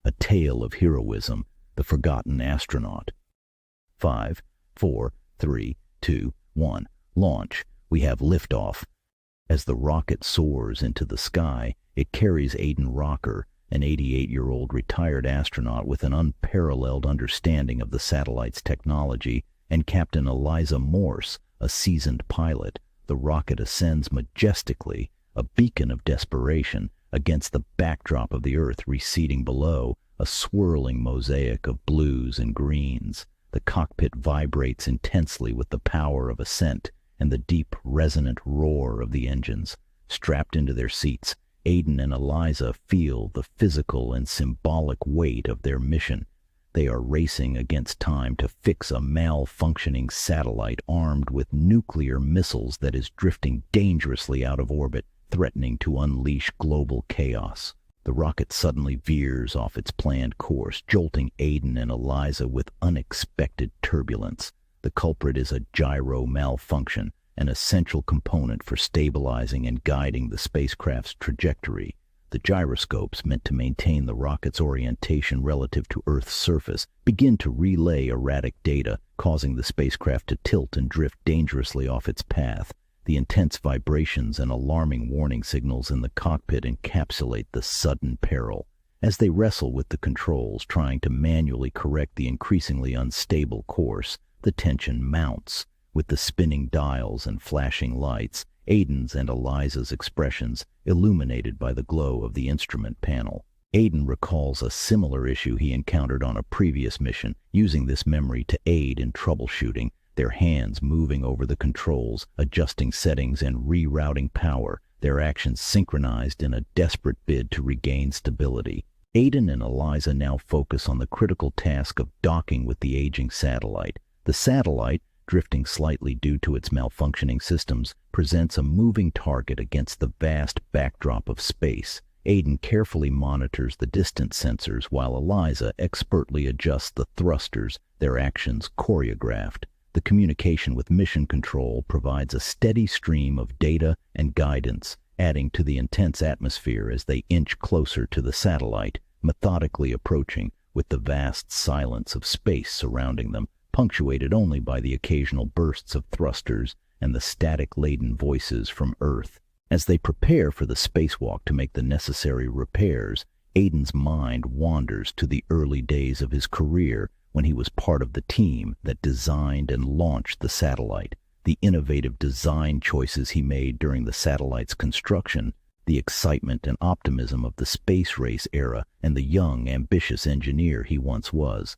A Tale of Heroism, The Forgotten Astronaut. 5, 4, 3, 2, 1. Launch. We have liftoff. As the rocket soars into the sky, it carries Aidan Rocker, an 88-year-old retired astronaut with an unparalleled understanding of the satellite's technology, and Captain Eliza Morse, a seasoned pilot. The rocket ascends majestically, a beacon of desperation, against the backdrop of the Earth receding below, a swirling mosaic of blues and greens. The cockpit vibrates intensely with the power of ascent and the deep, resonant roar of the engines. Strapped into their seats, Aidan and Eliza feel the physical and symbolic weight of their mission. They are racing against time to fix a malfunctioning satellite armed with nuclear missiles that is drifting dangerously out of orbit, threatening to unleash global chaos. The rocket suddenly veers off its planned course, jolting Aidan and Eliza with unexpected turbulence. The culprit is a gyro malfunction, an essential component for stabilizing and guiding the spacecraft's trajectory. The gyroscopes, meant to maintain the rocket's orientation relative to Earth's surface, begin to relay erratic data, causing the spacecraft to tilt and drift dangerously off its path. The intense vibrations and alarming warning signals in the cockpit encapsulate the sudden peril. As they wrestle with the controls, trying to manually correct the increasingly unstable course, the tension mounts. With the spinning dials and flashing lights, Aidan's and Eliza's expressions illuminated by the glow of the instrument panel. Aidan recalls a similar issue he encountered on a previous mission, using this memory to aid in troubleshooting, their hands moving over the controls, adjusting settings and rerouting power, their actions synchronized in a desperate bid to regain stability. Aidan and Eliza now focus on the critical task of docking with the aging satellite. The satellite, drifting slightly due to its malfunctioning systems, presents a moving target against the vast backdrop of space. Aidan carefully monitors the distance sensors while Eliza expertly adjusts the thrusters, their actions choreographed. The communication with mission control provides a steady stream of data and guidance, adding to the intense atmosphere as they inch closer to the satellite, methodically approaching with the vast silence of space surrounding them, punctuated only by the occasional bursts of thrusters and the static-laden voices from Earth. As they prepare for the spacewalk to make the necessary repairs, Aidan's mind wanders to the early days of his career when he was part of the team that designed and launched the satellite. The innovative design choices he made during the satellite's construction, the excitement and optimism of the space race era, and the young, ambitious engineer he once was.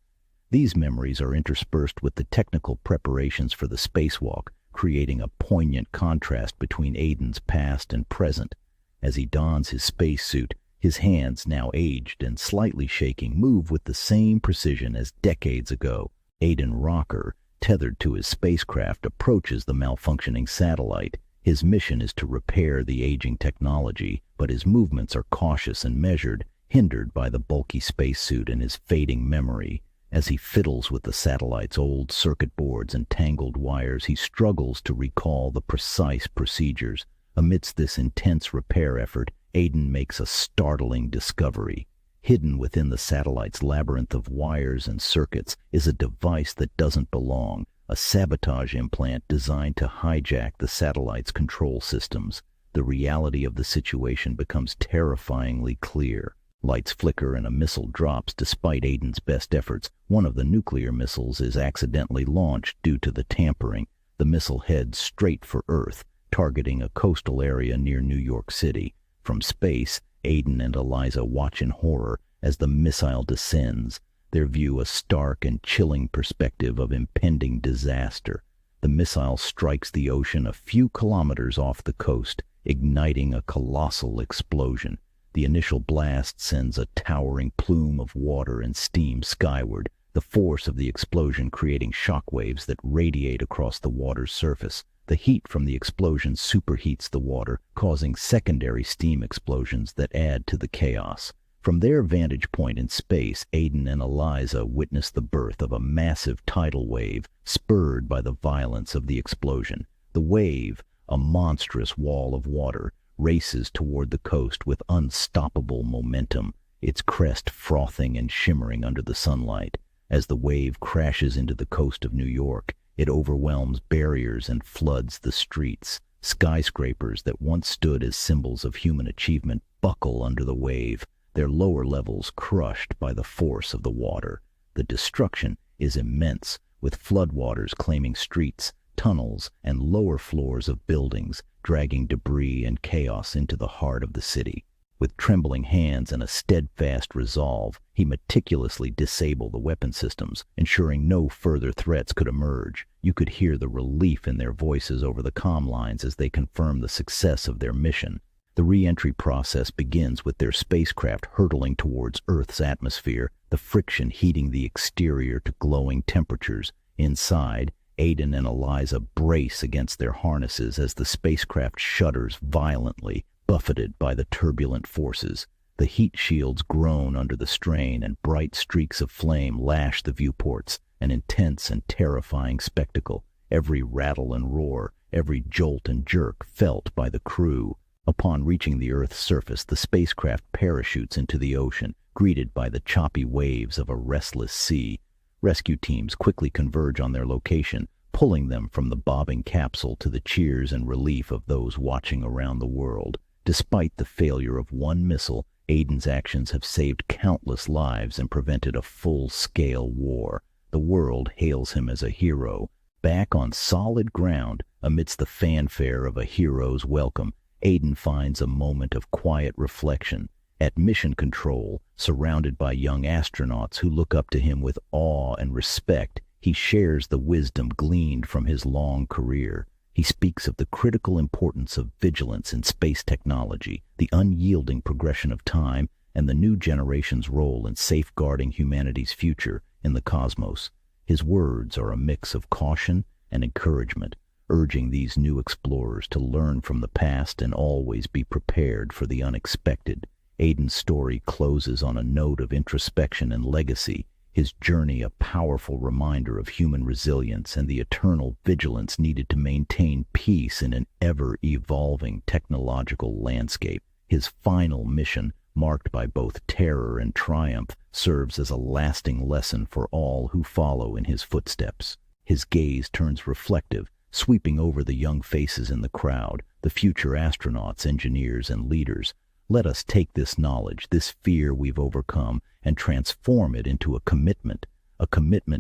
These memories are interspersed with the technical preparations for the spacewalk, creating a poignant contrast between Aidan's past and present. As he dons his spacesuit, his hands, now aged and slightly shaking, move with the same precision as decades ago. Aidan Rocker, tethered to his spacecraft, approaches the malfunctioning satellite. His mission is to repair the aging technology, but his movements are cautious and measured, hindered by the bulky spacesuit and his fading memory. As he fiddles with the satellite's old circuit boards and tangled wires, he struggles to recall the precise procedures. Amidst this intense repair effort, Aidan makes a startling discovery. Hidden within the satellite's labyrinth of wires and circuits is a device that doesn't belong, a sabotage implant designed to hijack the satellite's control systems. The reality of the situation becomes terrifyingly clear. Lights flicker and a missile drops despite Aidan's best efforts. One of the nuclear missiles is accidentally launched due to the tampering. The missile heads straight for Earth, targeting a coastal area near New York City. From space, Aidan and Eliza watch in horror as the missile descends, their view a stark and chilling perspective of impending disaster. The missile strikes the ocean a few kilometers off the coast, igniting a colossal explosion. The initial blast sends a towering plume of water and steam skyward, the force of the explosion creating shockwaves that radiate across the water's surface. The heat from the explosion superheats the water, causing secondary steam explosions that add to the chaos. From their vantage point in space, Aidan and Eliza witness the birth of a massive tidal wave, spurred by the violence of the explosion. The wave, a monstrous wall of water, races toward the coast with unstoppable momentum. its crest frothing and shimmering under the sunlight. As the wave crashes into the coast of New York, it overwhelms barriers and floods the streets. Skyscrapers that once stood as symbols of human achievement buckle under the wave, their lower levels crushed by the force of the water. The destruction is immense, with floodwaters claiming streets, tunnels, and lower floors of buildings, dragging debris and chaos into the heart of the city. With trembling hands and a steadfast resolve, he meticulously disabled the weapon systems, ensuring no further threats could emerge. You could hear the relief in their voices over the comm lines as they confirmed the success of their mission. The re-entry process begins with their spacecraft hurtling towards Earth's atmosphere, the friction heating the exterior to glowing temperatures. Inside, Aiden and Eliza brace against their harnesses as the spacecraft shudders violently, buffeted by the turbulent forces. The heat shields groan under the strain, and bright streaks of flame lash the viewports, an intense and terrifying spectacle. Every rattle and roar, every jolt and jerk felt by the crew. Upon reaching the Earth's surface, the spacecraft parachutes into the ocean, greeted by the choppy waves of a restless sea. Rescue teams quickly converge on their location, pulling them from the bobbing capsule to the cheers and relief of those watching around the world. Despite the failure of one missile, Aiden's actions have saved countless lives and prevented a full-scale war. The world hails him as a hero. Back on solid ground, amidst the fanfare of a hero's welcome, Aiden finds a moment of quiet reflection. At mission control, surrounded by young astronauts who look up to him with awe and respect, he shares the wisdom gleaned from his long career. He speaks of the critical importance of vigilance in space technology, the unyielding progression of time, and the new generation's role in safeguarding humanity's future in the cosmos. His words are a mix of caution and encouragement, urging these new explorers to learn from the past and always be prepared for the unexpected. Aiden's story closes on a note of introspection and legacy, his journey a powerful reminder of human resilience and the eternal vigilance needed to maintain peace in an ever-evolving technological landscape. His final mission, marked by both terror and triumph, serves as a lasting lesson for all who follow in his footsteps. His gaze turns reflective, sweeping over the young faces in the crowd, the future astronauts, engineers, and leaders. Let us take this knowledge, this fear we've overcome, and transform it into a commitment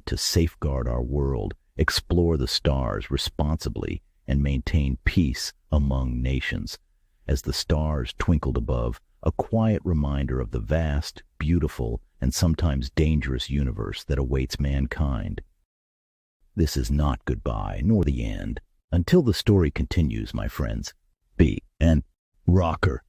to safeguard our world, explore the stars responsibly, and maintain peace among nations. As the stars twinkled above, a quiet reminder of the vast, beautiful, and sometimes dangerous universe that awaits mankind. This is not goodbye, nor the end. Until the story continues, my friends, be an rocker.